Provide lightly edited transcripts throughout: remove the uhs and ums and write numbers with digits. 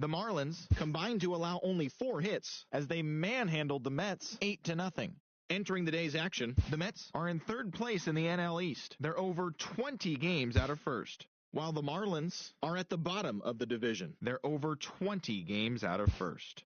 The Marlins combined to allow only 4 hits as they manhandled the Mets 8-0. Entering the day's action, the Mets are in 3rd place in the NL East. They're over 20 games out of first, while the Marlins are at the bottom of the division. They're over 20 games out of first.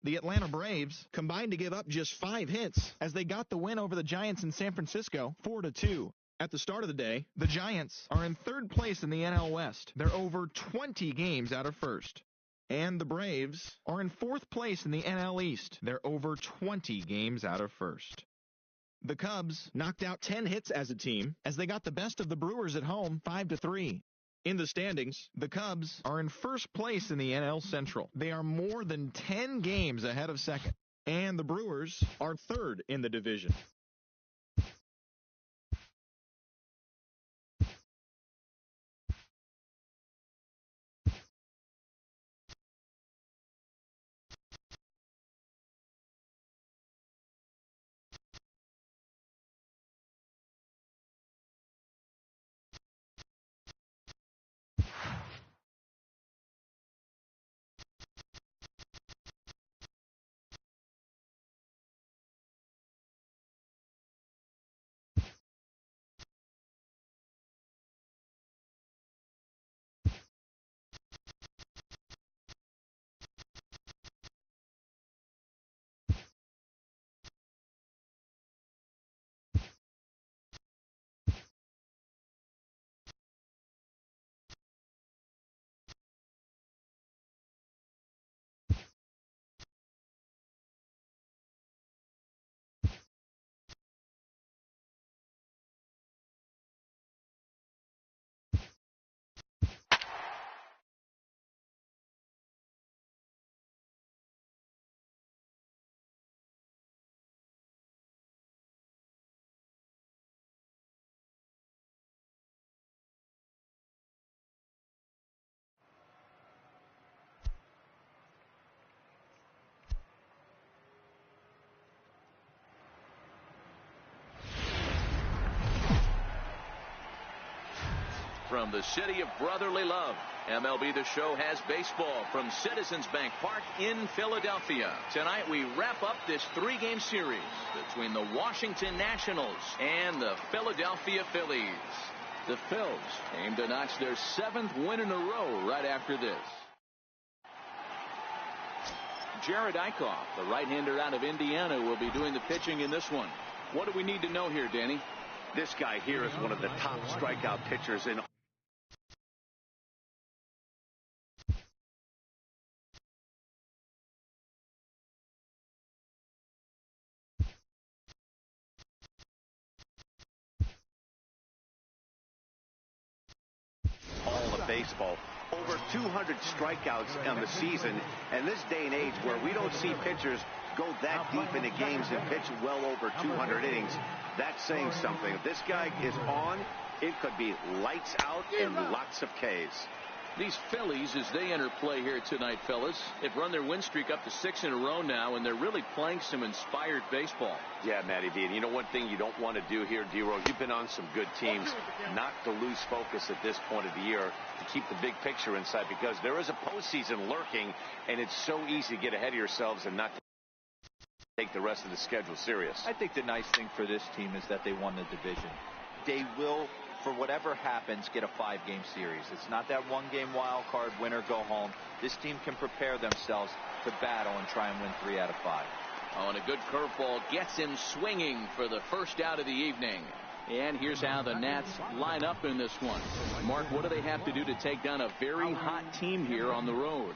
The Atlanta Braves combined to give up just 5 hits as they got the win over the Giants in San Francisco 4-2. At the start of the day, the Giants are in 3rd place in the NL West. They're over 20 games out of first. And the Braves are in 4th place in the NL East. They're over 20 games out of first. The Cubs knocked out 10 hits as a team as they got the best of the Brewers at home 5-3. In the standings, the Cubs are in 1st place in the NL Central. They are more than 10 games ahead of 2nd. And the Brewers are 3rd in the division. From the city of brotherly love, MLB The Show has baseball from Citizens Bank Park in Philadelphia. Tonight we wrap up this 3-game series between the Washington Nationals and the Philadelphia Phillies. The Phils aim to notch their 7th win in a row right after this. Jared Eichhoff, the right-hander out of Indiana, will be doing the pitching in this one. What do we need to know here, Danny? This guy here is one of the top strikeout pitchers in all of baseball. Over 200 strikeouts on the season, and this day and age where we don't see pitchers go that deep into games and pitch well over 200 innings, that's saying something. If this guy is on, it could be lights out and lots of Ks. These Phillies, as they enter play here tonight, fellas, they've run their win streak up to 6 in a row now, and they're really playing some inspired baseball. Yeah, Matty V. And you know one thing you don't want to do here, D-Row, you've been on some good teams, not to lose focus at this point of the year, to keep the big picture in sight, because there is a postseason lurking, and it's so easy to get ahead of yourselves and not to take the rest of the schedule serious. I think the nice thing for this team is that they won the division. They will, for whatever happens, get a 5-game series. It's not that 1-game wild card, win or go home. This team can prepare themselves to battle and try and win 3 out of 5. Oh, and a good curveball gets him swinging for the first out of the evening. And here's how the Nats line up in this one. Mark, what do they have to do to take down a very hot team here on the road?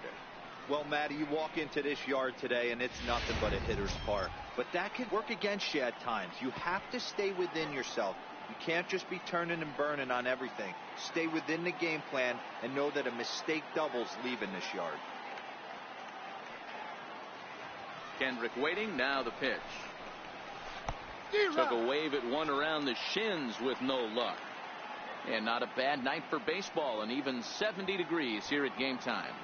Well, Matty, you walk into this yard today and it's nothing but a hitter's park. But that can work against you at times. You have to stay within yourself. You can't just be turning and burning on everything. Stay within the game plan and know that a mistake doubles leaving this yard. Kendrick waiting, now the pitch. Took a wave at one around the shins with no luck. And not a bad night for baseball, and even 70 degrees here at game time.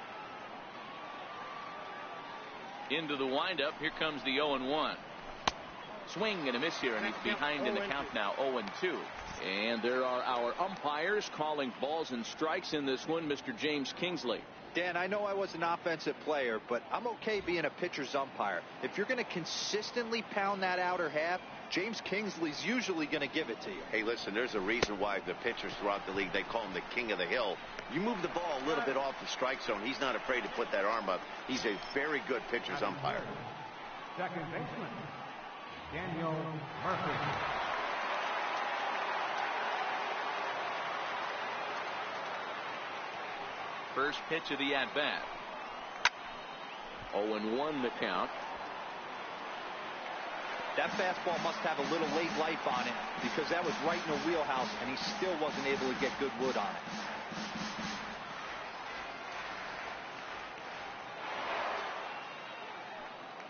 Into the windup, here comes the 0-1. Swing and a miss here, and he's behind in the count now, 0-2. And there are our umpires calling balls and strikes in this one, Mr. James Kingsley. Dan, I know I was an offensive player, but I'm okay being a pitcher's umpire. If you're going to consistently pound that outer half, James Kingsley's usually going to give it to you. Hey, listen, there's a reason why the pitchers throughout the league, they call him the king of the hill. You move the ball a little bit off the strike zone, he's not afraid to put that arm up. He's a very good pitcher's umpire. Second baseman, Daniel Murphy. First pitch of the at-bat. 0-1 the count. That fastball must have a little late life on it because that was right in the wheelhouse and he still wasn't able to get good wood on it.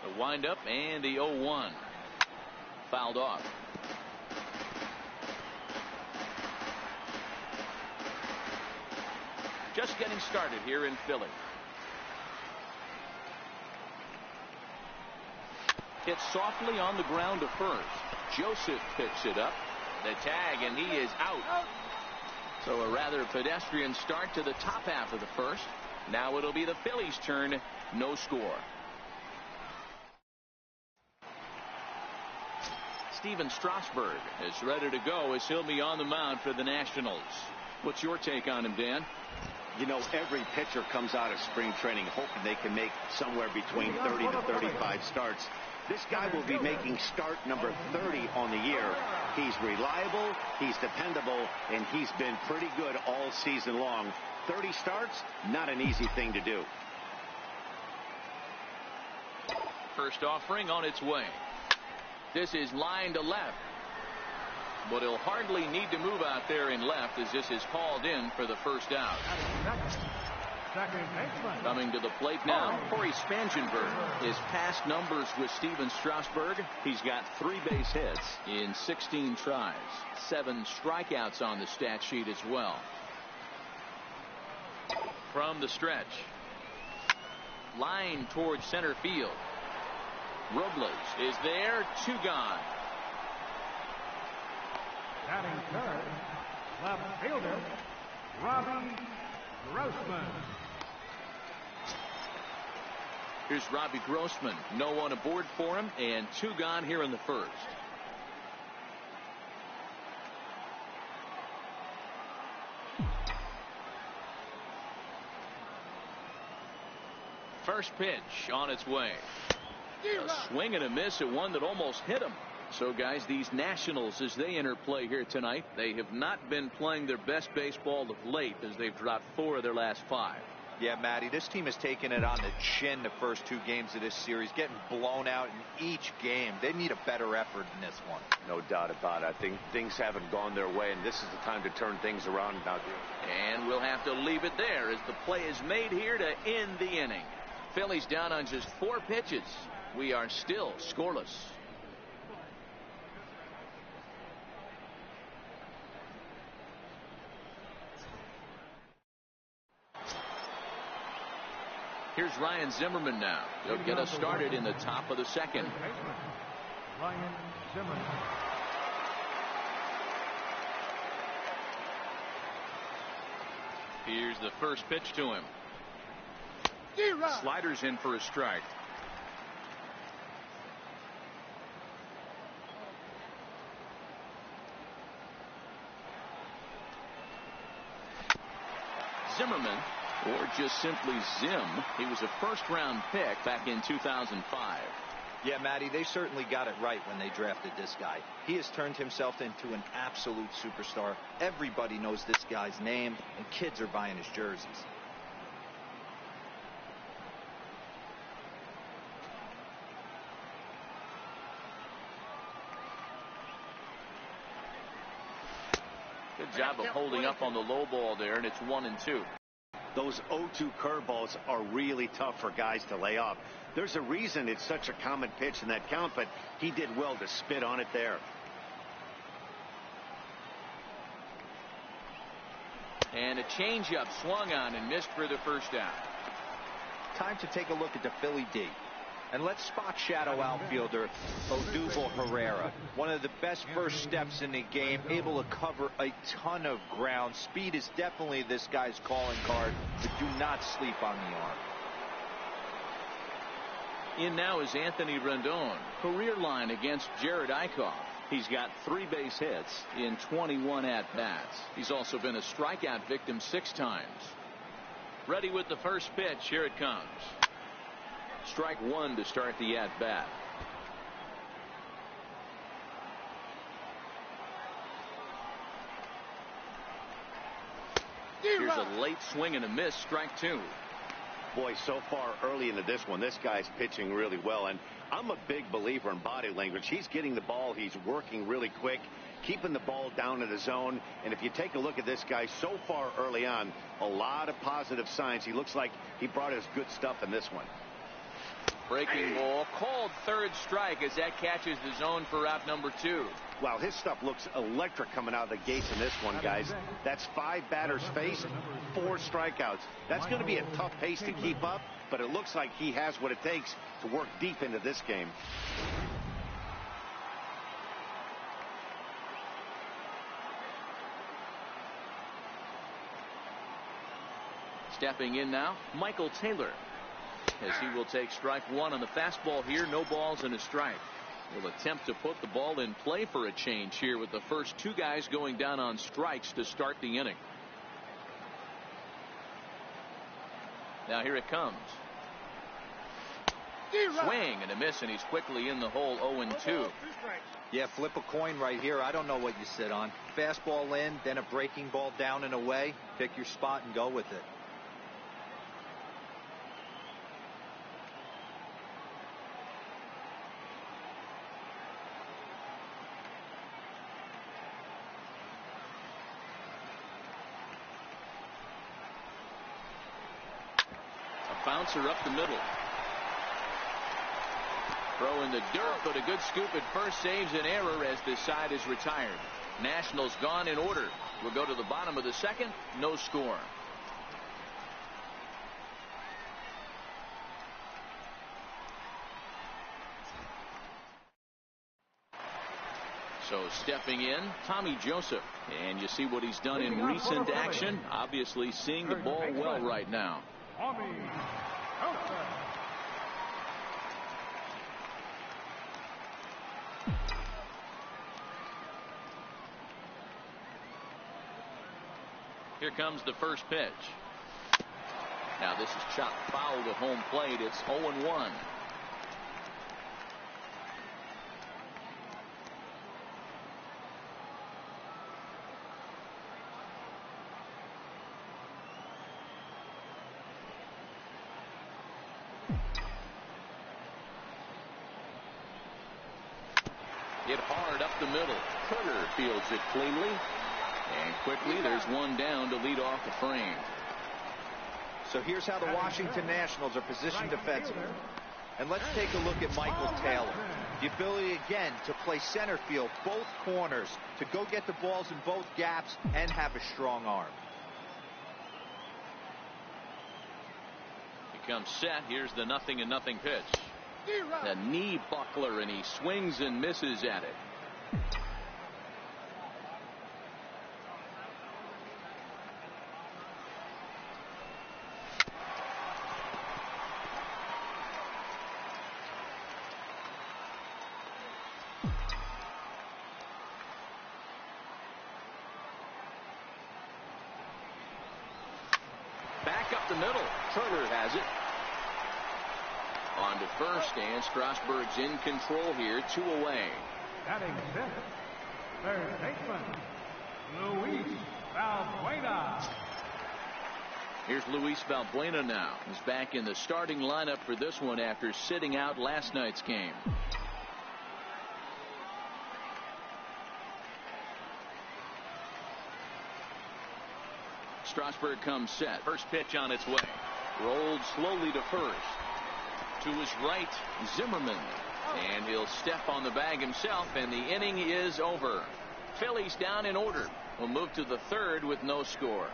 The windup and the 0-1. Fouled off. Just getting started here in Philly. Hit softly on the ground to first. Joseph picks it up. The tag, and he is out. So a rather pedestrian start to the top half of the first. Now it'll be the Phillies' turn. No score. Steven Strasburg is ready to go as he'll be on the mound for the Nationals. What's your take on him, Dan? You know, every pitcher comes out of spring training hoping they can make somewhere between 30 to 35 starts. This guy will be making start number 30 on the year. He's reliable, he's dependable, and he's been pretty good all season long. 30 starts, not an easy thing to do. First offering on its way. This is line to left. But he'll hardly need to move out there in left as this is called in for the first out. Coming to the plate now, Corey Spangenberg. His past numbers with Steven Strasburg, he's got 3 base hits in 16 tries. 7 strikeouts on the stat sheet as well. From the stretch. Line towards center field. Robles is there, 2 gone. Batting third, left fielder, Robbie Grossman. Here's Robbie Grossman. No one aboard for him, and 2 gone here in the first. First pitch on its way. A swing and a miss at one that almost hit him. So, guys, these Nationals, as they enter play here tonight, they have not been playing their best baseball of late as they've dropped 4 of their last 5. Yeah, Matty, this team has taken it on the chin the first 2 games of this series, getting blown out in each game. They need a better effort in this one. No doubt about it. I think things haven't gone their way, and this is the time to turn things around now. And we'll have to leave it there as the play is made here to end the inning. Phillies down on just 4 pitches. We are still scoreless. Here's Ryan Zimmerman now. He'll get us started in the top of the second. Ryan Zimmerman. Here's the first pitch to him. Sliders in for a strike. Zimmerman, or just simply Zim. He was a first-round pick back in 2005. Yeah, Matty, they certainly got it right when they drafted this guy. He has turned himself into an absolute superstar. Everybody knows this guy's name, and kids are buying his jerseys. Good job of holding up on the low ball there, and it's 1-2. Those 0-2 curveballs are really tough for guys to lay off. There's a reason it's such a common pitch in that count, but he did well to spit on it there. And a changeup swung on and missed for the first out. Time to take a look at the Philly D. And let's spot shadow outfielder Odubel Herrera. One of the best first steps in the game, able to cover a ton of ground. Speed is definitely this guy's calling card, but do not sleep on the arm. In now is Anthony Rendon. Career line against Jared Eichhoff. He's got 3 base hits in 21 at-bats. He's also been a strikeout victim 6 times. Ready with the first pitch. Here it comes. Strike 1 to start the at-bat. Here's a late swing and a miss. Strike 2. Boy, so far early into this one, this guy's pitching really well, and I'm a big believer in body language. He's getting the ball, he's working really quick, keeping the ball down in the zone, and if you take a look at this guy so far early on, a lot of positive signs. He looks like he brought his good stuff in this one. Breaking ball, called third strike as that catches the zone for out number 2. Wow, his stuff looks electric coming out of the gates in this one, guys. That's 5 batters faced, 4 strikeouts. That's going to be a tough pace to keep up, but it looks like he has what it takes to work deep into this game. Stepping in now, Michael Taylor, as he will take strike 1 on the fastball here. No balls and a strike. Will attempt to put the ball in play for a change here with the first 2 guys going down on strikes to start the inning. Now here it comes. Swing and a miss, and he's quickly in the hole. 0-2. Yeah, flip a coin right here. I don't know what you sit on. Fastball in, then a breaking ball down and away. Pick your spot and go with it. Bouncer up the middle. Throw in the dirt, but a good scoop at first saves an error as this side is retired. Nationals gone in order. We'll go to the bottom of the second. No score. So stepping in, Tommy Joseph. And you see what he's done in recent action. Obviously seeing the ball well right now. Here comes the first pitch. Now this is chopped foul at home plate. It's 0-1. Hit hard up the middle. Turner fields it cleanly. And quickly there's one down to lead off the frame. So here's how the Washington Nationals are positioned defensively. And let's take a look at Michael Taylor. The ability again to play center field, both corners, to go get the balls in both gaps and have a strong arm. He comes set. Here's the 0-0 pitch. A knee buckler, and he swings and misses at it. Back up the middle. Turner has it. On to first, and Strasburg's in control here. 2 away. Batting 5th, third baseman, Luis Valbuena. Here's Luis Valbuena now. He's back in the starting lineup for this one after sitting out last night's game. Strasburg comes set. First pitch on its way. Rolled slowly to first. To his right, Zimmerman. And he'll step on the bag himself, and the inning is over. Phillies down in order. We'll move to the third with no score.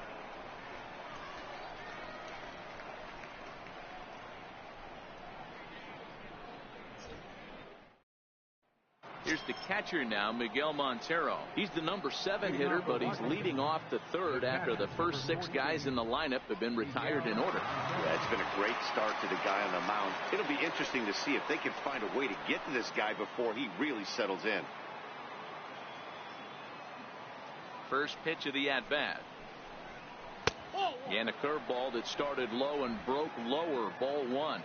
Here's the catcher now, Miguel Montero. He's the number 7 hitter, but he's leading off the third after the first 6 guys in the lineup have been retired in order. Yeah, it's been a great start to the guy on the mound. It'll be interesting to see if they can find a way to get to this guy before he really settles in. First pitch of the at-bat. And a curveball that started low and broke lower, ball 1.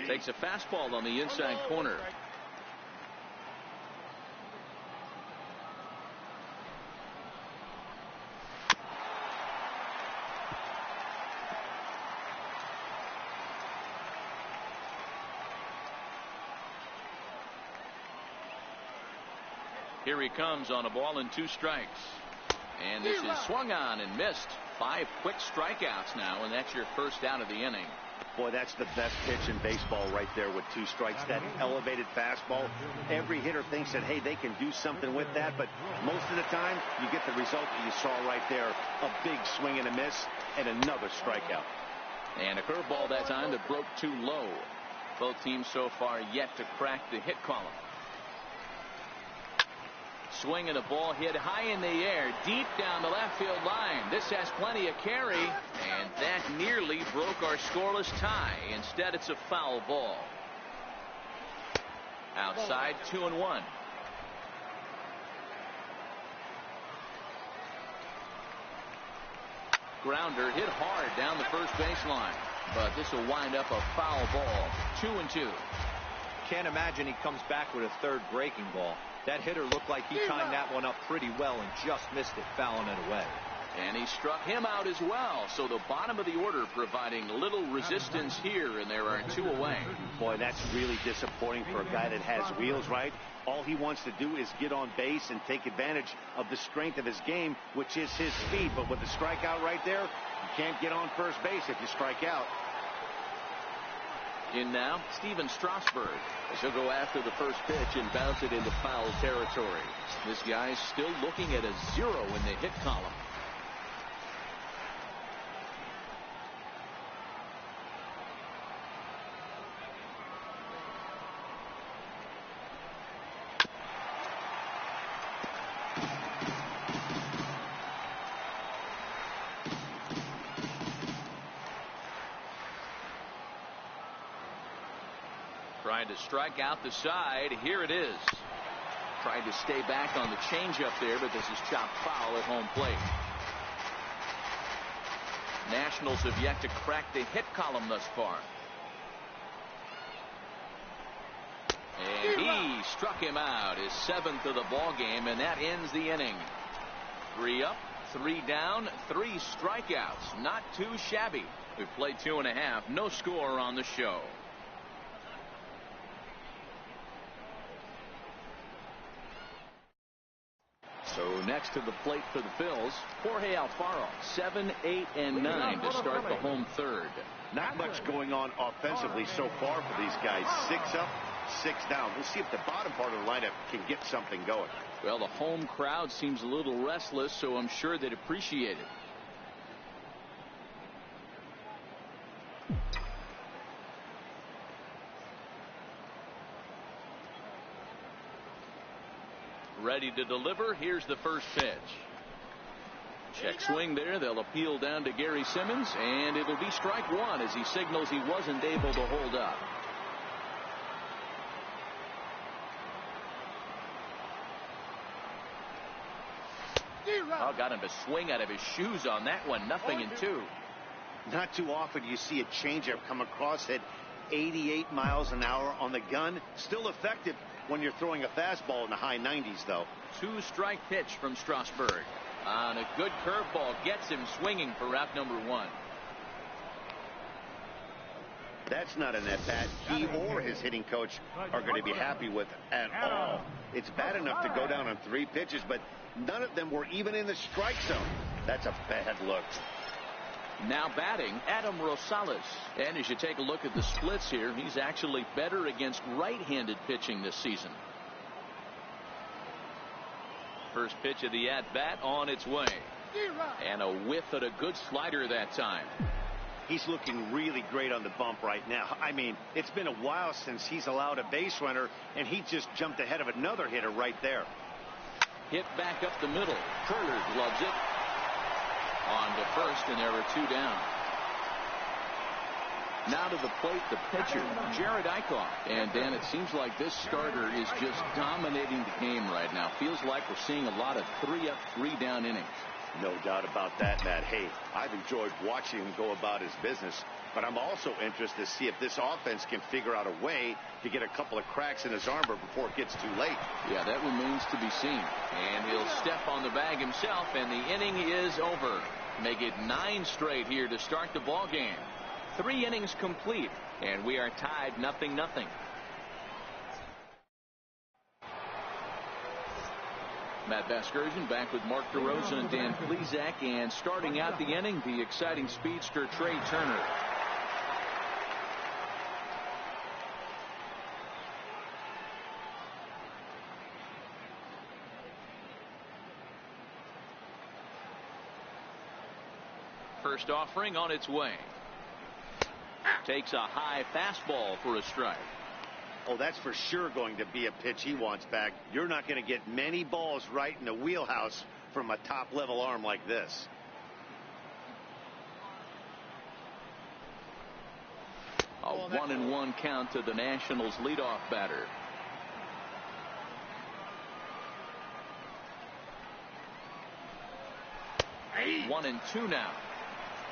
Takes a fastball on the inside corner. Here he comes on a ball and 2 strikes. And this is swung on and missed. 5 quick strikeouts now, and that's your first out of the inning. Boy, that's the best pitch in baseball right there with 2 strikes. That elevated fastball. Every hitter thinks that, hey, they can do something with that, but most of the time you get the result that you saw right there. A big swing and a miss and another strikeout. And a curveball that time that broke too low. Both teams so far yet to crack the hit column. Swing and a ball hit high in the air, deep down the left field line. This has plenty of carry, and that nearly broke our scoreless tie. Instead, it's a foul ball. Outside, 2-1. Grounder hit hard down the first baseline, but this will wind up a foul ball. 2-2. Can't imagine he comes back with a third breaking ball. That hitter looked like he timed that one up pretty well and just missed it, fouling it away. And he struck him out as well. So the bottom of the order providing little resistance here, and there are 2 away. Boy, that's really disappointing for a guy that has wheels, right? All he wants to do is get on base and take advantage of the strength of his game, which is his speed. But with the strikeout right there, you can't get on first base if you strike out. In now, Steven Strasburg, as he'll go after the first pitch and bounce it into foul territory. This guy's still looking at a 0 in the hit column. Tried to strike out the side. Here it is. Tried to stay back on the changeup there, but this is chopped foul at home plate. Nationals have yet to crack the hit column thus far. And he struck him out, his 7th of the ball game, and that ends the inning. 3 up, 3 down, 3 strikeouts. Not too shabby. We've played 2.5. No score on the show. So next to the plate for the Phils, Jorge Alfaro, 7, 8, and 9 to start the home third. Not much going on offensively so far for these guys. 6 up, 6 down. We'll see if the bottom part of the lineup can get something going. Well, the home crowd seems a little restless, so I'm sure they'd appreciate it. Ready to deliver. Here's the first pitch. Check swing there. They'll appeal down to Gary Simmons, and it'll be strike 1 as he signals he wasn't able to hold up. Oh, got him to swing out of his shoes on that one. 0-2. Not too often you see a changeup come across at 88 miles an hour on the gun. Still effective when you're throwing a fastball in the high 90s, though. 2-strike pitch from Strasburg. On a good curveball, gets him swinging for out number 1. That's not an at-bat he or his hitting coach are going to be happy with at all. It's bad enough to go down on 3 pitches, but none of them were even in the strike zone. That's a bad look. Now batting, Adam Rosales. And as you take a look at the splits here, he's actually better against right-handed pitching this season. First pitch of the at-bat on its way. And a whiff at a good slider that time. He's looking really great on the bump right now. I mean, it's been a while since he's allowed a base runner, and he just jumped ahead of another hitter right there. Hit back up the middle. Curler gloves it. On to first, and there are 2 down. Now to the plate, the pitcher, Jared Eichhoff. And, Dan, it seems like this starter is just dominating the game right now. Feels like we're seeing a lot of 3-up, 3-down innings. No doubt about that, Matt. Hey, I've enjoyed watching him go about his business, but I'm also interested to see if this offense can figure out a way to get a couple of cracks in his armor before it gets too late. Yeah, that remains to be seen. And he'll step on the bag himself, and the inning is over. Make it 9 straight here to start the ball game. 3 innings complete, and we are tied 0-0. Matt Vasgersian back with Mark DeRosa and Dan Plesac, and starting out the inning, the exciting speedster Trey Turner. First offering on its way. Takes a high fastball for a strike. Oh, that's for sure going to be a pitch he wants back. You're not going to get many balls right in the wheelhouse from a top-level arm like this. A 1-1 count to the Nationals leadoff batter. Hey. 1-2 now.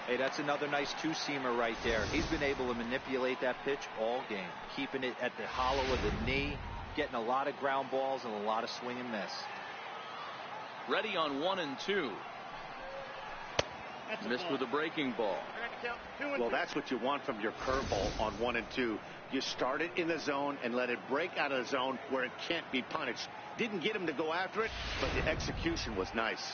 Hey, that's another nice 2-seamer right there. He's been able to manipulate that pitch all game, keeping it at the hollow of the knee, getting a lot of ground balls and a lot of swing and miss. Ready on 1-2. Missed with a breaking ball. Well, that's what you want from your curveball on 1-2. You start it in the zone and let it break out of the zone where it can't be punished. Didn't get him to go after it, but the execution was nice.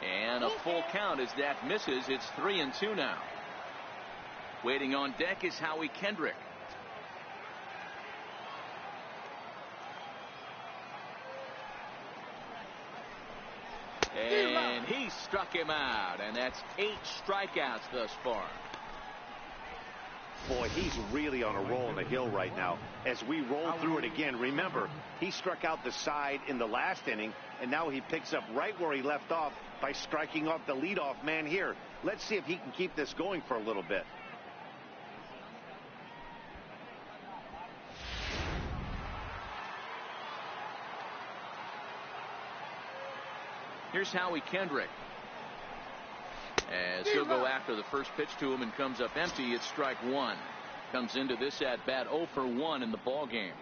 And a full count as that misses. It's 3-2 now. Waiting on deck is Howie Kendrick. And he struck him out, and that's 8 strikeouts thus far. Boy, he's really on a roll on the hill right now. As we roll through it again, remember, he struck out the side in the last inning, and now he picks up right where he left off by striking off the leadoff man here. Let's see if he can keep this going for a little bit. Here's Howie Kendrick. As he'll go after the first pitch to him and comes up empty. It's strike 1. Comes into this at bat 0 for 1 in the ball game.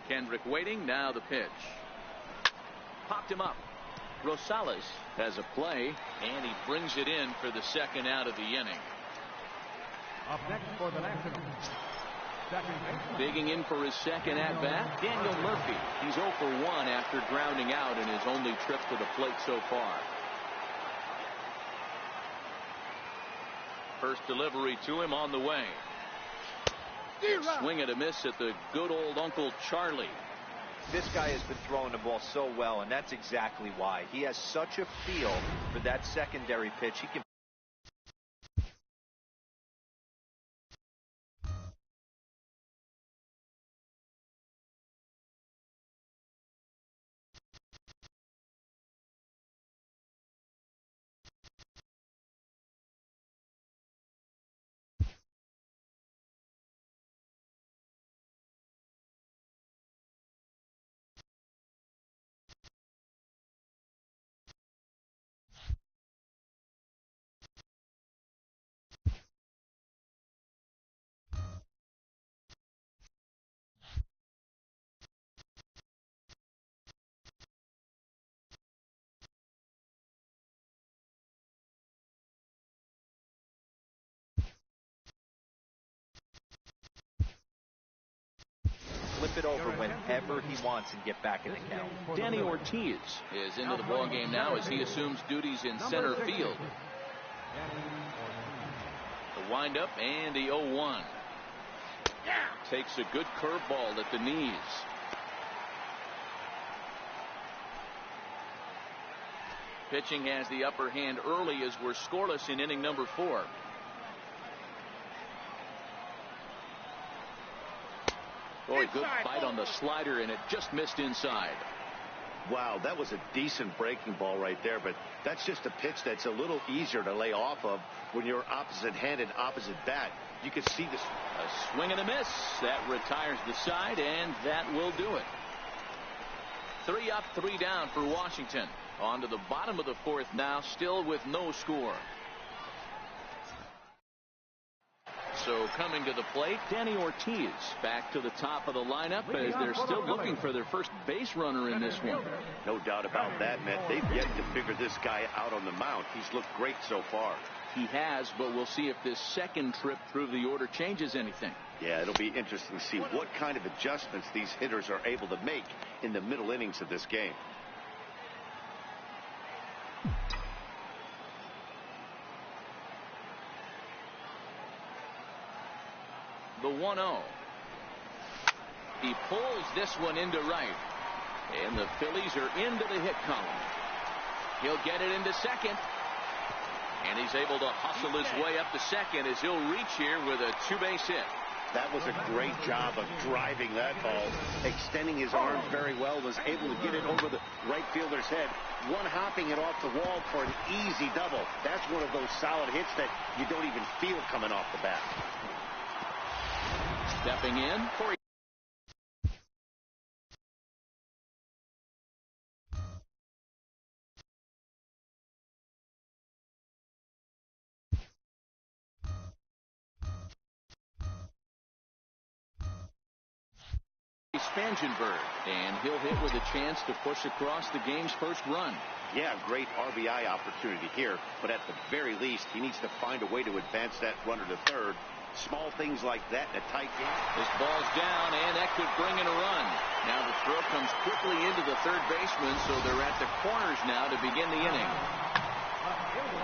Kendrick waiting. Now the pitch. Popped him up. Rosales has a play, and he brings it in for the second out of the inning. Up next for the Nationals, Digging in for his second at-bat, Daniel Murphy. He's 0 for 1 after grounding out in his only trip to the plate so far. First delivery to him on the way. Swing and a miss at the good old Uncle Charlie. This guy has been throwing the ball so well, and that's exactly why. He has such a feel for that secondary pitch. He can flip it over whenever he wants and get back in the count. Danny Ortiz is into the ballgame now as he assumes duties in center field. The windup and the 0-1. Takes a good curveball at the knees. Pitching has the upper hand early as we're scoreless in inning number 4. Boy, good fight on the slider, and it just missed inside. Wow, that was a decent breaking ball right there, but that's just a pitch that's a little easier to lay off of when you're opposite-handed, opposite bat. You can see this. A swing and a miss. That retires the side, and that will do it. 3 up, 3 down for Washington. On to the bottom of the 4th now, still with no score. So coming to the plate, Danny Ortiz back to the top of the lineup as they're still looking for their first base runner in this one. No doubt about that, Matt. They've yet to figure this guy out on the mound. He's looked great so far. He has, but we'll see if this second trip through the order changes anything. Yeah, it'll be interesting to see what kind of adjustments these hitters are able to make in the middle innings of this game. The 1-0. He pulls this one into right. And the Phillies are into the hit column. He'll get it into second. And he's able to hustle his way up to second as he'll reach here with a 2-base hit. That was a great job of driving that ball, extending his arms very well, was able to get it over the right fielder's head, one-hopping it off the wall for an easy double. That's one of those solid hits that you don't even feel coming off the bat. Stepping in for Spangenberg, and he'll hit with a chance to push across the game's first run. Yeah, great RBI opportunity here, but at the very least, he needs to find a way to advance that runner to third. Small things like that in a tight game. This ball's down, and that could bring in a run. Now the throw comes quickly into the third baseman, so they're at the corners now to begin the inning.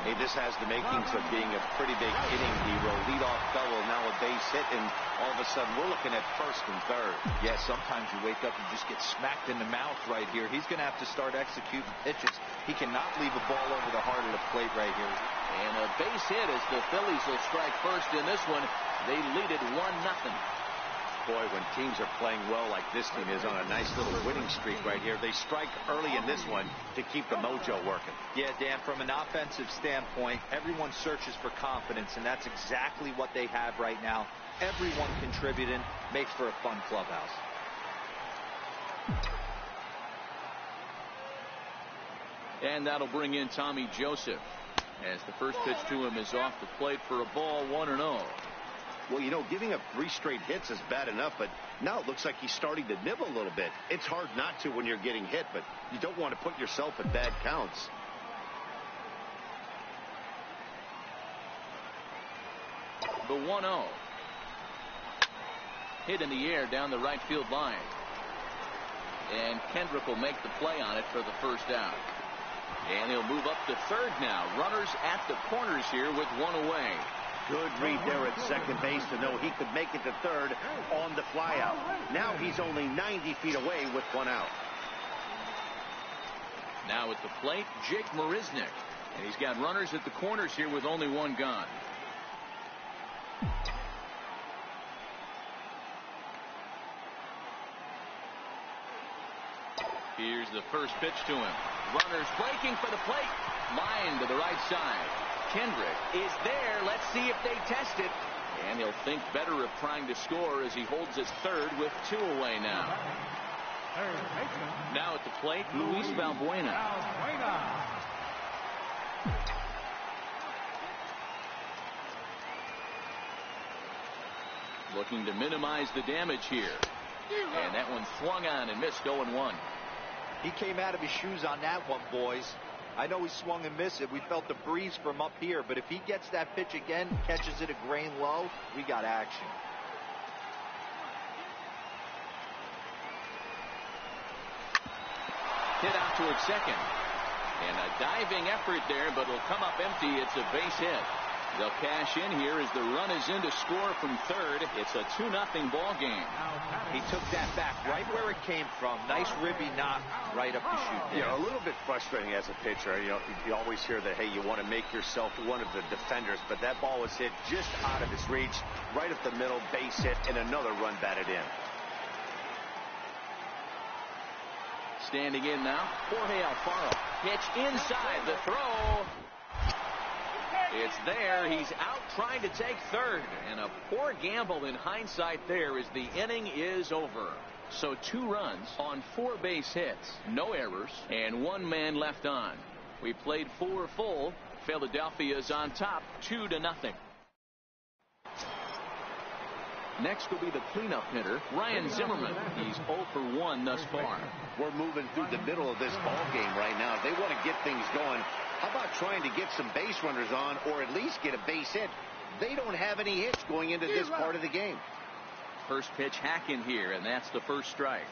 Hey, this has the makings of being a pretty big inning. Hero, leadoff double, now a base hit, and all of a sudden we're looking at first and third. Yeah, sometimes you wake up and just get smacked in the mouth right here. He's going to have to start executing pitches. He cannot leave a ball over the heart of the plate right here. And a base hit as the Phillies will strike first in this one. They lead it 1-0. Boy, when teams are playing well like this team is on a nice little winning streak right here, they strike early in this one to keep the mojo working. Yeah, Dan, from an offensive standpoint, everyone searches for confidence, and that's exactly what they have right now. Everyone contributing makes for a fun clubhouse. And that'll bring in Tommy Joseph as the first pitch to him is off the plate for a ball, 1-0. Well, you know, giving up 3 straight hits is bad enough, but now it looks like he's starting to nibble a little bit. It's hard not to when you're getting hit, but you don't want to put yourself in bad counts. The 1-0. Hit in the air down the right field line. And Kendrick will make the play on it for the first out. And he'll move up to third now. Runners at the corners here with 1 away. Good read there at second base to know he could make it to third on the flyout. Now he's only 90 feet away with 1 out. Now at the plate, Jake Marisnick. And he's got runners at the corners here with only 1 gone. Here's the first pitch to him. Runners breaking for the plate. Line to the right side. Kendrick is there. Let's see if they test it. And he'll think better of trying to score as he holds his third with 2 away now. Now at the plate, Luis Valbuena. Looking to minimize the damage here. And that one swung on and missed 0-1. He came out of his shoes on that one, boys. I know he swung and missed it. We felt the breeze from up here, but if he gets that pitch again, catches it a grain low, we got action. Hit out towards second. And a diving effort there, but it'll come up empty. It's a base hit. They'll cash in here as the run is in to score from third. It's a 2-0 ball game. He took that back right where it came from. Nice ribby knock right up the chute. Yeah, a little bit frustrating as a pitcher. You always hear that, hey, you want to make yourself one of the defenders, but that ball was hit just out of his reach, right up the middle, base hit, and another run batted in. Standing in now, Jorge Alfaro. Pitch inside, the throw. It's there. He's out trying to take third. And a poor gamble in hindsight there as the inning is over. So 2 runs on 4 base hits, no errors, and 1 man left on. We played 4 full. Philadelphia's on top 2-0. Next will be the cleanup hitter, Ryan Zimmerman. He's 0 for 1 thus far. We're moving through the middle of this ball game right now. They want to get things going. How about trying to get some base runners on, or at least get a base hit? They don't have any hits going into this part of the game. First pitch hack in here, and that's the first strike.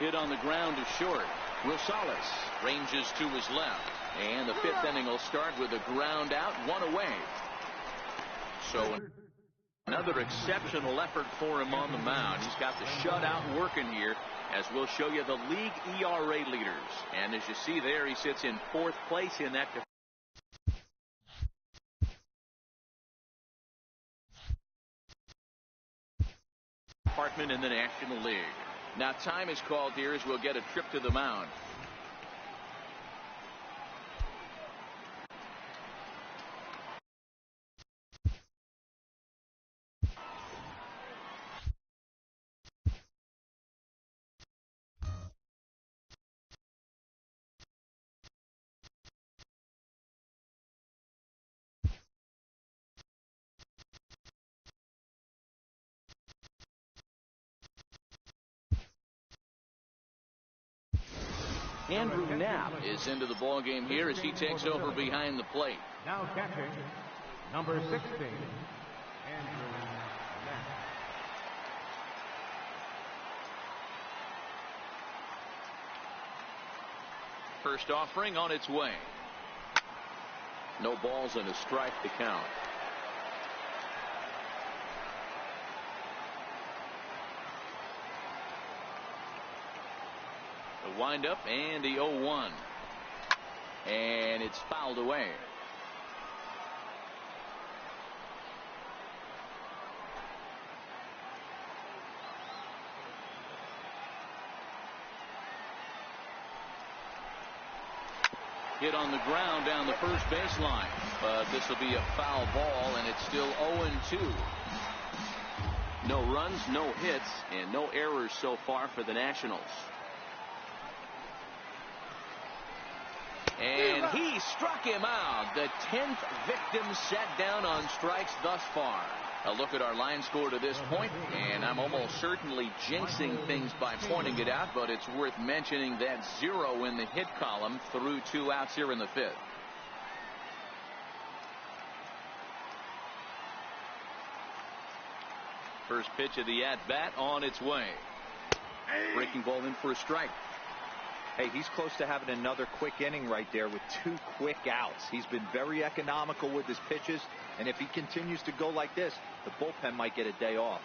Hit on the ground to short. Rosales ranges to his left, and the 5th inning will start with a ground out, 1 away. So another exceptional effort for him on the mound. He's got the shutout working here, as we'll show you the league ERA leaders. And as you see there, he sits in 4th place in that department in the National League. Now time is called here as we'll get a trip to the mound. Andrew Knapp is into the ball game here as he takes over behind the plate. Now catching, number 16, Andrew Knapp. First offering on its way. No balls and a strike to count. The windup and the 0-1. And it's fouled away. Hit on the ground down the first baseline. But this will be a foul ball, and it's still 0-2. No runs, no hits, and no errors so far for the Nationals. And he struck him out. The 10th victim set down on strikes thus far. A look at our line score to this point, and I'm almost certainly jinxing things by pointing it out, but it's worth mentioning that 0 in the hit column through 2 outs here in the 5th. First pitch of the at-bat on its way. Breaking ball in for a strike. Hey, he's close to having another quick inning right there with 2 quick outs. He's been very economical with his pitches, and if he continues to go like this, the bullpen might get a day off.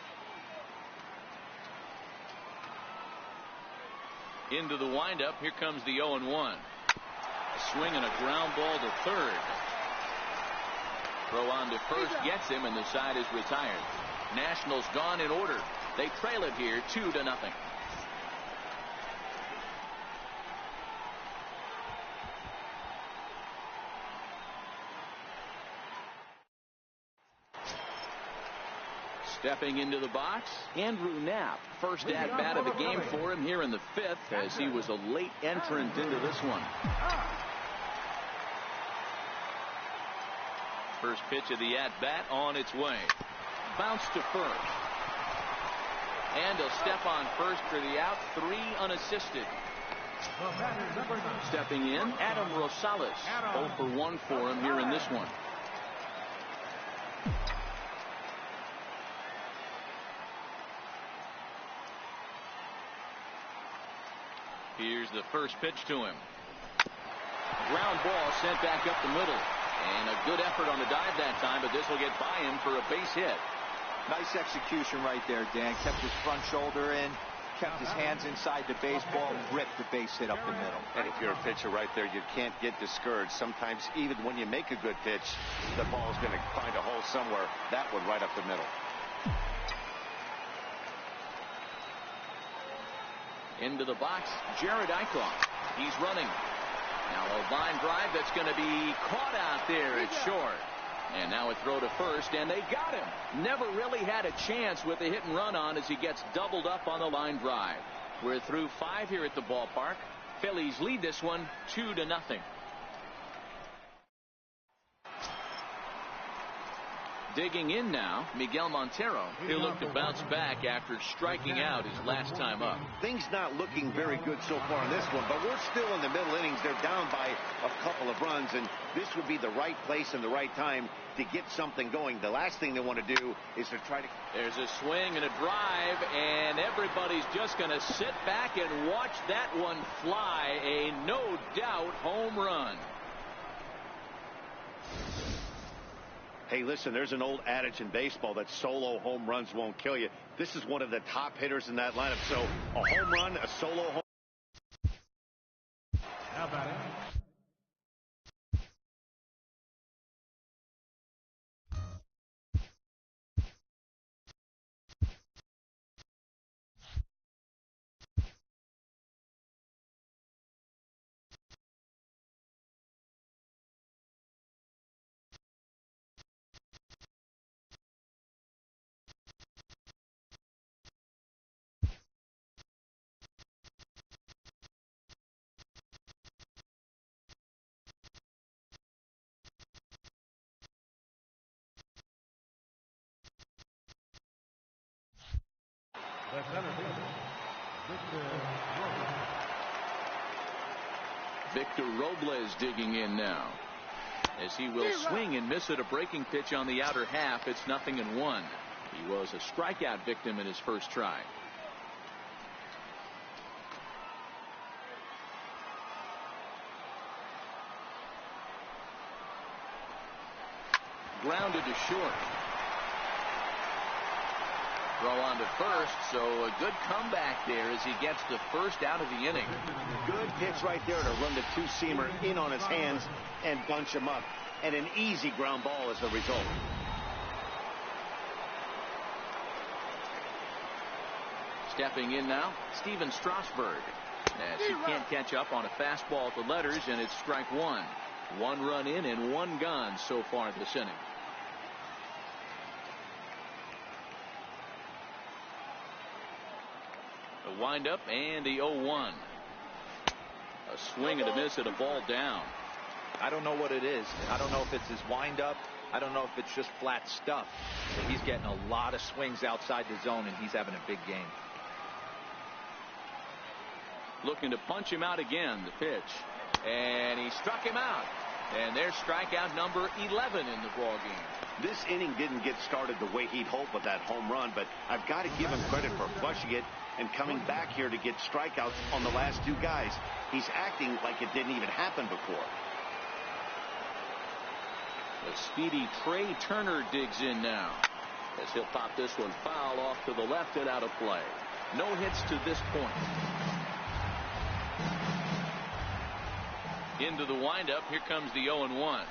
Into the windup. Here comes the 0-1. A swing and a ground ball to third. Throw on to first gets him, and the side is retired. Nationals gone in order. They trail it here 2-0. Stepping into the box, Andrew Knapp. First at-bat of the game for him here in the 5th, as he was a late entrant into this one. First pitch of the at-bat on its way. Bounce to first. And he'll step on first for the out. 3 unassisted. Stepping in, Adam Rosales. 0 for 1 for him here in this one. Here's the first pitch to him. Ground ball sent back up the middle. And a good effort on the dive that time, but this will get by him for a base hit. Nice execution right there, Dan. Kept his front shoulder in, kept his hands inside the baseball, ripped the base hit up the middle. And if you're a pitcher right there, you can't get discouraged. Sometimes even when you make a good pitch, the ball is going to find a hole somewhere. That one right up the middle. Into the box, Jared Eichhoff. He's running. Now a line drive that's going to be caught out there. It's short. And now a throw to first, and they got him. Never really had a chance with a hit and run on as he gets doubled up on the line drive. We're through 5 here at the ballpark. Phillies lead this one 2-0. Digging in now, Miguel Montero. He'll look to bounce back after striking out his last time up. Things not looking very good so far in this one, but we're still in the middle innings. They're down by a couple of runs, and this would be the right place and the right time to get something going. The last thing they want to do is to try to... There's a swing and a drive, and everybody's just going to sit back and watch that one fly. A no-doubt home run. Hey, listen, there's an old adage in baseball that solo home runs won't kill you. This is one of the top hitters in that lineup. So a home run, a solo home. How about it? The center fielder, Victor Robles digging in now, as he will swing and miss at a breaking pitch on the outer half. It's 0-1. He was a strikeout victim in his first try. Grounded to short. Throw on to first, so a good comeback there as he gets the first out of the inning. Good pitch right there to run the two-seamer in on his hands and bunch him up. And an easy ground ball as a result. Stepping in now, Steven Strasburg, as he can't catch up on a fastball at the letters, and it's strike one. 1 run in and 1 gone so far this inning. The windup and the 0-1. A swing and a miss at a ball down. I don't know what it is. I don't know if it's his windup. I don't know if it's just flat stuff. But he's getting a lot of swings outside the zone, and he's having a big game. Looking to punch him out again, the pitch. And he struck him out. And there's strikeout number 11 in the ball game. This inning didn't get started the way he'd hoped with that home run, but I've got to give him credit for flushing it and coming back here to get strikeouts on the last 2 guys. He's acting like it didn't even happen before. The speedy Trey Turner digs in now, as he'll pop this one foul off to the left and out of play. No hits to this point. Into the windup. Here comes the 0-1.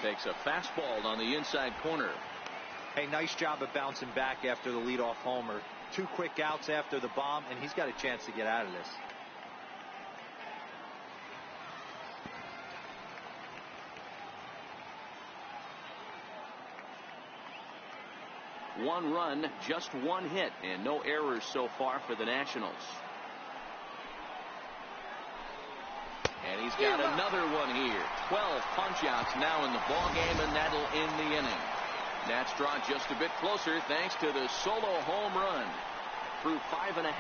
Takes a fastball on the inside corner. Hey, nice job of bouncing back after the leadoff homer. 2 quick outs after the bomb, and he's got a chance to get out of this. One run, just 1 hit, and no errors so far for the Nationals. And he's got another one here. 12 punch-outs now in the ball game, and that'll end the inning. Nats draw just a bit closer thanks to the solo home run. Through 5.5,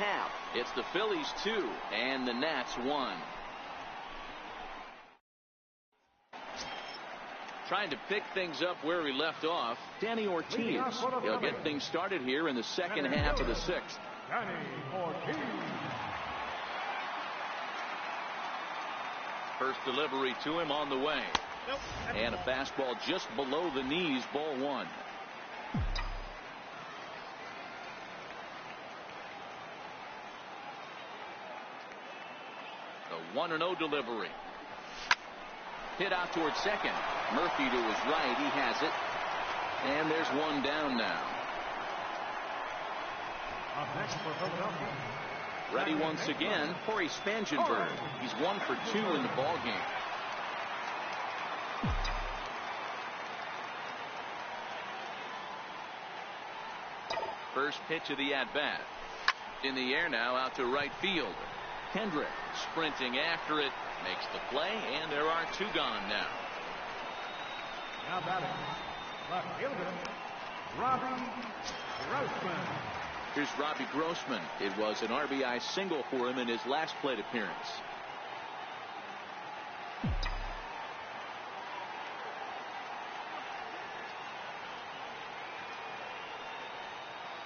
it's the Phillies 2 and the Nats 1. Trying to pick things up where we left off, Danny Ortiz. He'll get things started here in the second half of the 6th. Danny Ortiz. First delivery to him on the way. And a fastball just below the knees, ball one. The 1-0 delivery. Hit out towards second. Murphy to his right. He has it. And there's one down now. Up next for Philadelphia. Ready once again, Corey Spangenberg. He's 1 for 2 in the ballgame. First pitch of the at-bat. In the air now, out to right field. Kendrick sprinting after it, makes the play, and there are 2 gone now. Now batting, left fielder, Robbie Grossman. Here's Robbie Grossman. It was an RBI single for him in his last plate appearance.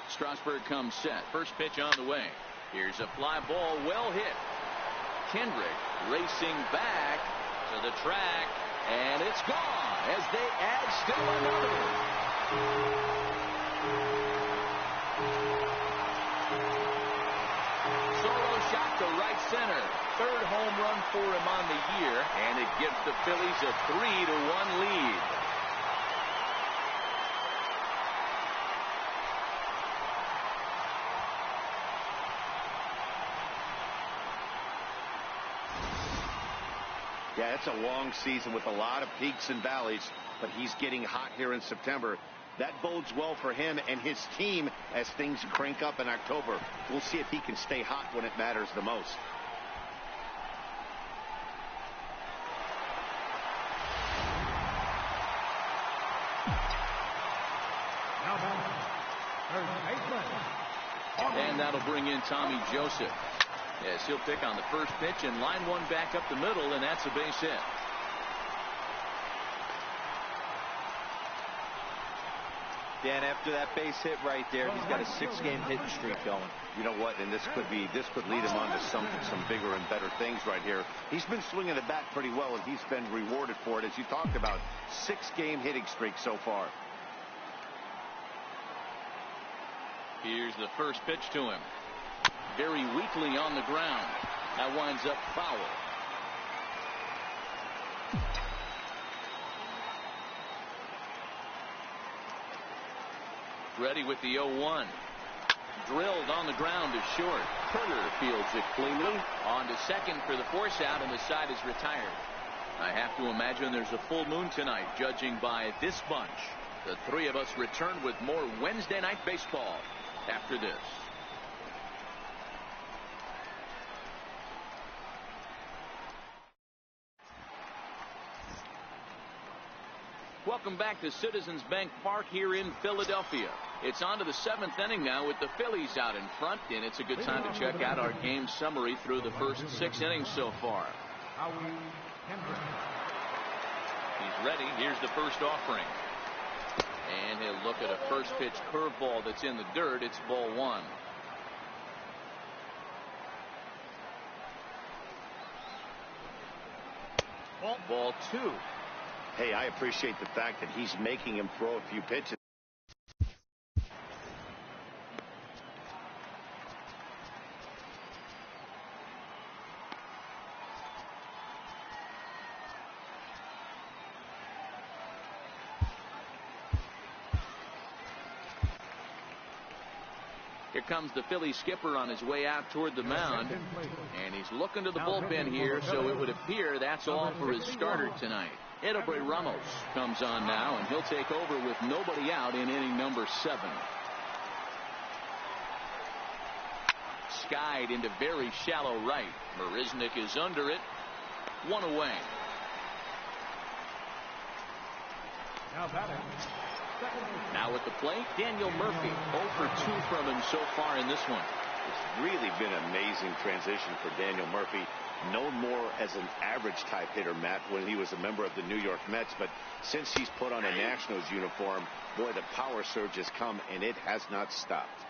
Strasburg comes set. First pitch on the way. Here's a fly ball, well hit. Kendrick racing back to the track, and it's gone as they add still another. Solo shot to right center. Third home run for him on the year, and it gives the Phillies a 3-1 lead. Yeah, it's a long season with a lot of peaks and valleys, but he's getting hot here in September. That bodes well for him and his team as things crank up in October. We'll see if he can stay hot when it matters the most. And that'll bring in Tommy Joseph. Yes, he'll pick on the first pitch and line one back up the middle, and that's a base hit. Dan, after that base hit right there, he's got a 6-game hitting streak going. You know what? And this could lead him on to some bigger and better things right here. He's been swinging the bat pretty well, and he's been rewarded for it, as you talked about. 6-game hitting streak so far. Here's the first pitch to him. Very weakly on the ground. That winds up foul. Ready with the 0-1. Drilled on the ground to short. Turner fields it cleanly. On to second for the force out, and the side is retired. I have to imagine there's a full moon tonight, judging by this bunch. The three of us return with more Wednesday night baseball after this. Welcome back to Citizens Bank Park here in Philadelphia. It's on to the 7th inning now with the Phillies out in front, and it's a good time to check out our game summary through the first 6 innings so far. He's ready. Here's the first offering. And he'll look at a first pitch curveball that's in the dirt. It's ball 1. Ball 2. Hey, I appreciate the fact that he's making him throw a few pitches. Here comes the Philly skipper on his way out toward the mound, and he's looking to the bullpen here, so it would appear that's all for his starter tonight. Edobre Ramos comes on now, and he'll take over with nobody out in inning number 7. Skied into very shallow right. Marisnik is under it. 1 away. Now at the plate, Daniel Murphy. 0 for 2 from him so far in this one. It's really been an amazing transition for Daniel Murphy. Known more as an average type hitter, Matt, when he was a member of the New York Mets, but since he's put on a Nationals uniform, boy, the power surge has come, and it has not stopped.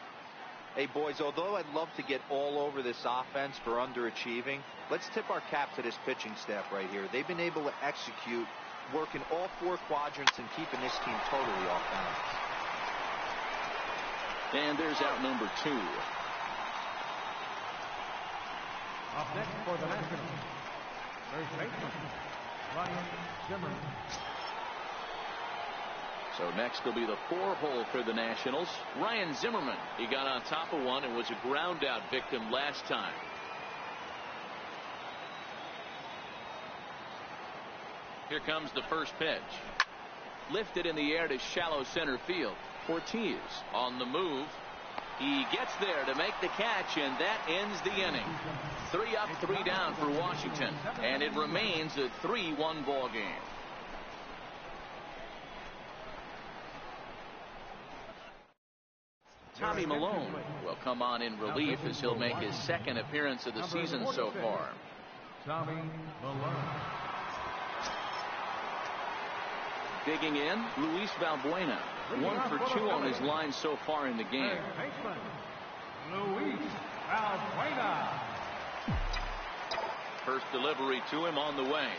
Hey, boys, although I'd love to get all over this offense for underachieving, let's tip our cap to this pitching staff right here. They've been able to execute, working all 4 quadrants and keeping this team totally off balance. And there's out number 2. Up next for the Nationals, first baseman, Ryan Zimmerman. So next will be the 4-hole for the Nationals. Ryan Zimmerman. He got on top of one and was a ground out victim last time. Here comes the first pitch. Lifted in the air to shallow center field. Ortiz on the move. He gets there to make the catch, and that ends the inning. 3 up, 3 down for Washington, and it remains a 3-1 ball game. Tommy Malone will come on in relief as he'll make his 2nd appearance of the season so far. Tommy Malone. Digging in, Luis Valbuena. 1 for 2 on his line so far in the game. Baseman, Luis Valbuena. First delivery to him on the way.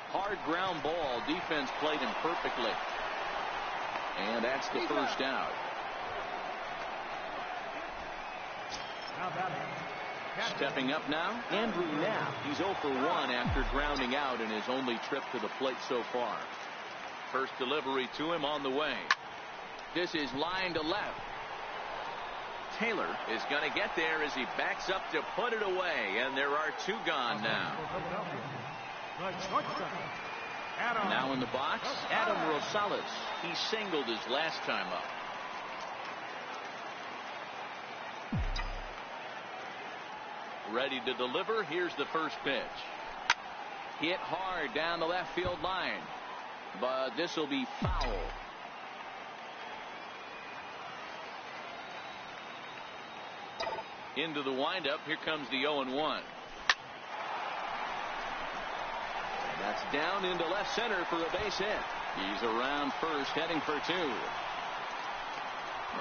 Hard ground ball. Defense played him perfectly. And that's the first out. Stepping up now, Andrew Knapp. He's 0 for 1 after grounding out in his only trip to the plate so far. First delivery to him on the way. This is line to left. Taylor is going to get there as he backs up to put it away, and there are 2 gone now. Now in the box, Adam Rosales. He singled his last time up. Ready to deliver. Here's the first pitch. Hit hard down the left field line, but this will be foul. Into the windup. Here comes the 0-1. That's down into left center for a base hit. He's around first, heading for 2.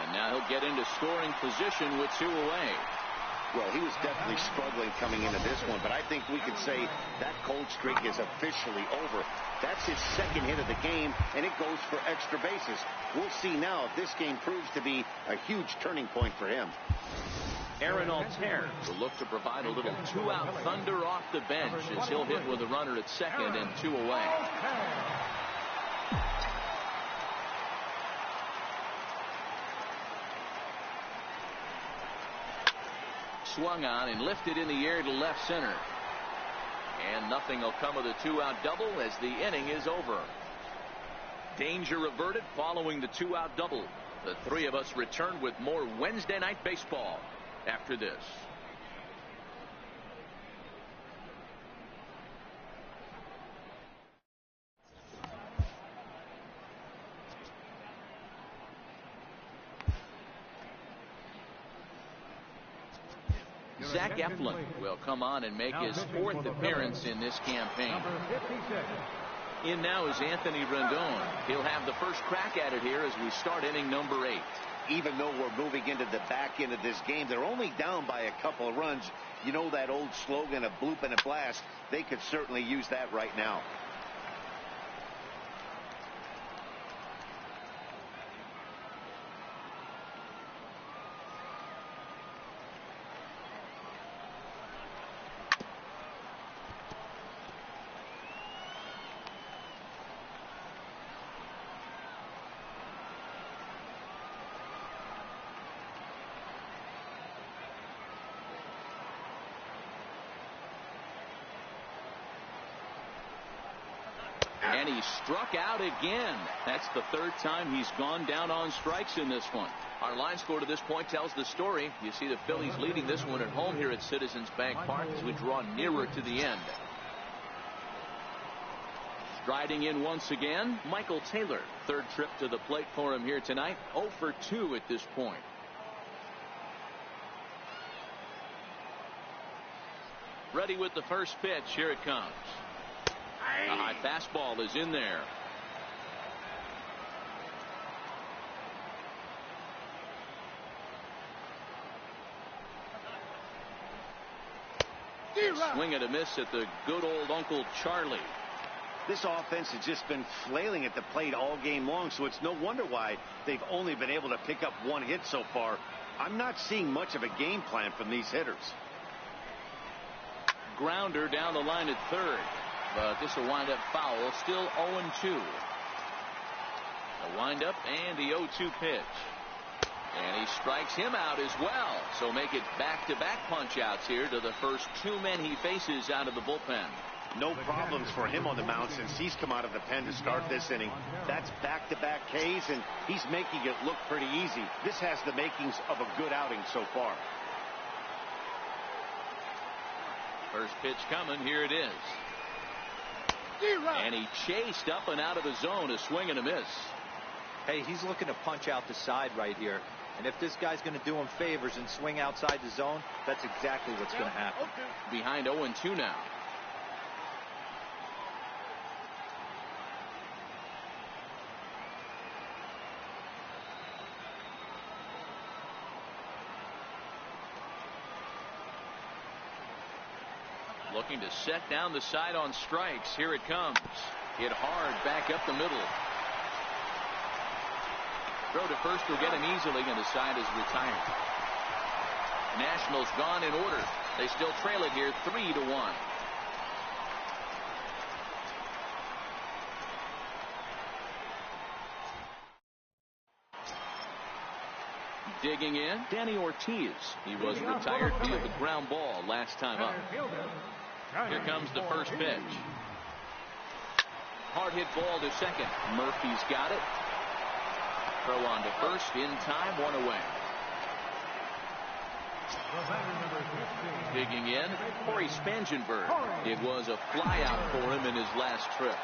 And now he'll get into scoring position with 2 away. Well, he was definitely struggling coming into this one, but I think we could say that cold streak is officially over. That's his 2nd hit of the game, and it goes for extra bases. We'll see now if this game proves to be a huge turning point for him. Aaron Altair will look to provide a little 2-out thunder off the bench as he'll hit with a runner at 2nd and 2 away. Swung on and lifted in the air to left center. And nothing will come of the 2-out double as the inning is over. Danger averted following the 2-out double. The 3 of us return with more Wednesday night baseball after this. Zach Eflin will come on and make his 4th appearance in this campaign. In now is Anthony Rendon. He'll have the first crack at it here as we start inning number 8. Even though we're moving into the back end of this game, they're only down by a couple of runs. You know that old slogan, a bloop and a blast. They could certainly use that right now. And he struck out again. That's the 3rd time he's gone down on strikes in this one. Our line score to this point tells the story. You see the Phillies leading this one at home here at Citizens Bank Park as we draw nearer to the end. Striding in once again, Michael Taylor. 3rd trip to the plate for him here tonight. 0 for 2 at this point. Ready with the first pitch. Here it comes. A high fastball is in there. swing and a miss at the good old Uncle Charlie. This offense has just been flailing at the plate all game long, so it's no wonder why they've only been able to pick up one hit so far. I'm not seeing much of a game plan from these hitters. Grounder down the line at third, but this will wind up foul. Still 0-2. The windup and the 0-2 pitch. And he strikes him out as well. So make it back-to-back punch-outs here to the first two men he faces out of the bullpen. No problems for him on the mound since he's come out of the pen to start this inning. That's back-to-back Ks, and he's making it look pretty easy. This has the makings of a good outing so far. First pitch coming. Here it is. And he chased up and out of the zone. A swing and a miss. Hey, he's looking to punch out the side right here. And if this guy's going to do him favors and swing outside the zone, that's exactly what's going to happen. Behind 0-2 now. Looking to set down the side on strikes. Here it comes. Hit hard back up the middle. Throw to first will get him easily, and the side is retired. Nationals gone in order. They still trail it here 3-1. Digging in, Danny Ortiz. He was retired via the ground ball last time up. Here comes the first pitch. Hard hit ball to second. Murphy's got it. Throw on to first in time, one away. Digging in, Corey Spangenberg. It was a flyout for him in his last trip.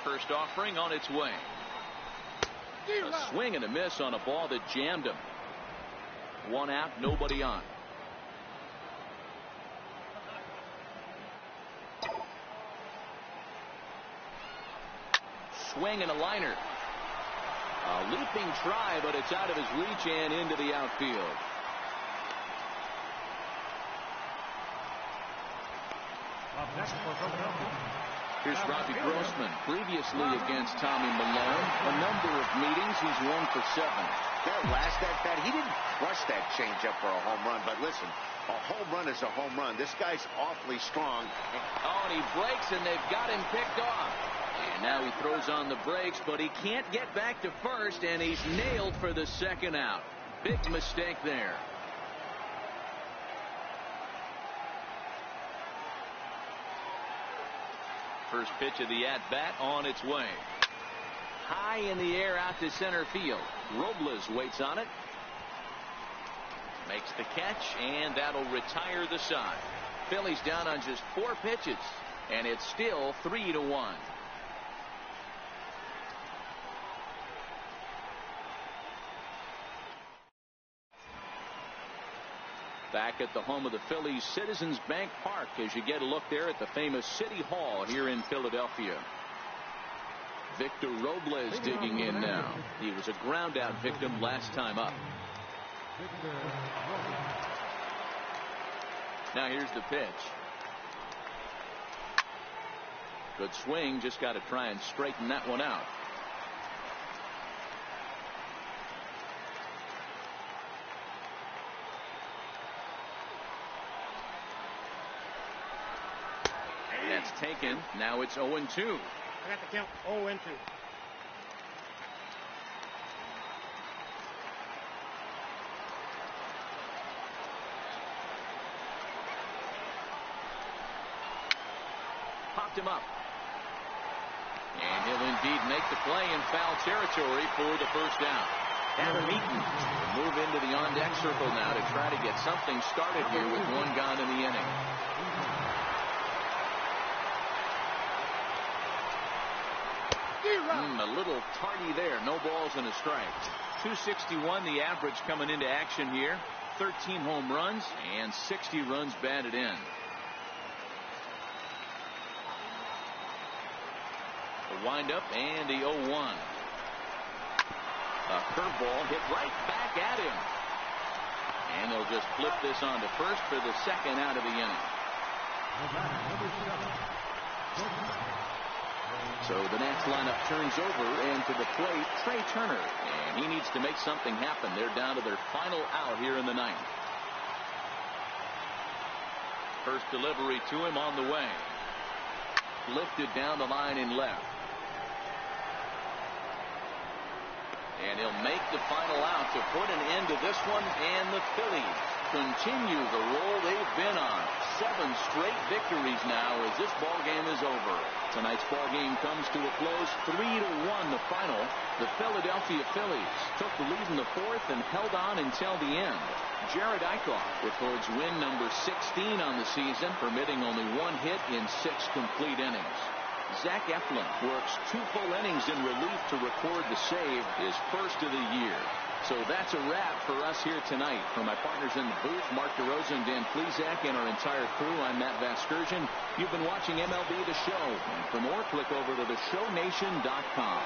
First offering on its way. A swing and a miss on a ball that jammed him. One out, nobody on. Swing and a liner. A leaping try, but it's out of his reach and into the outfield. Here's Robbie Grossman, previously against Tommy Malone. A number of meetings, he's 1 for 7. That last at-bat, he didn't crush that changeup for a home run, but listen, a home run is a home run. This guy's awfully strong. Oh, and he breaks, and they've got him picked off. And now he throws on the brakes, but he can't get back to first, and he's nailed for the second out. Big mistake there. First pitch of the at-bat on its way. High in the air out to center field. Robles waits on it. Makes the catch, and that'll retire the side. Phillies down on just 4 pitches, and it's still 3-1. Back at the home of the Phillies, Citizens Bank Park, as you get a look there at the famous City Hall here in Philadelphia. Victor Robles digging in now. He was a ground-out victim last time up. Now here's the pitch. Good swing, just got to try and straighten that one out. That's taken. Now it's 0-2. I got the count 0-2. Popped him up. And he'll indeed make the play in foul territory for the first down. Adam Eaton will move into the on-deck circle now to try to get something started here with one gone in the inning. A little tardy there. No balls and a strike. 261 the average coming into action here. 13 home runs and 60 runs batted in. The windup and the 0-1. A curveball hit right back at him. And they'll just flip this on to first for the second out of the inning. So the Nats lineup turns over, and to the plate, Trey Turner. And he needs to make something happen. They're down to their final out here in the ninth. First delivery to him on the way. Lifted down the line in left. And he'll make the final out to put an end to this one, and the Phillies continue the roll they've been on. 7 straight victories now as this ball game is over. Tonight's ball game comes to a close, 3-1 the final. The Philadelphia Phillies took the lead in the fourth and held on until the end. Jared Eichhoff records win number 16 on the season, permitting only 1 hit in 6 complete innings. Zach Eflin works 2 full innings in relief to record the save, his first of the year. So that's a wrap for us here tonight. For my partners in the booth, Mark DeRosa and Dan Plesac, and our entire crew, I'm Matt Vasgersian. You've been watching MLB The Show. And for more, click over to theshownation.com.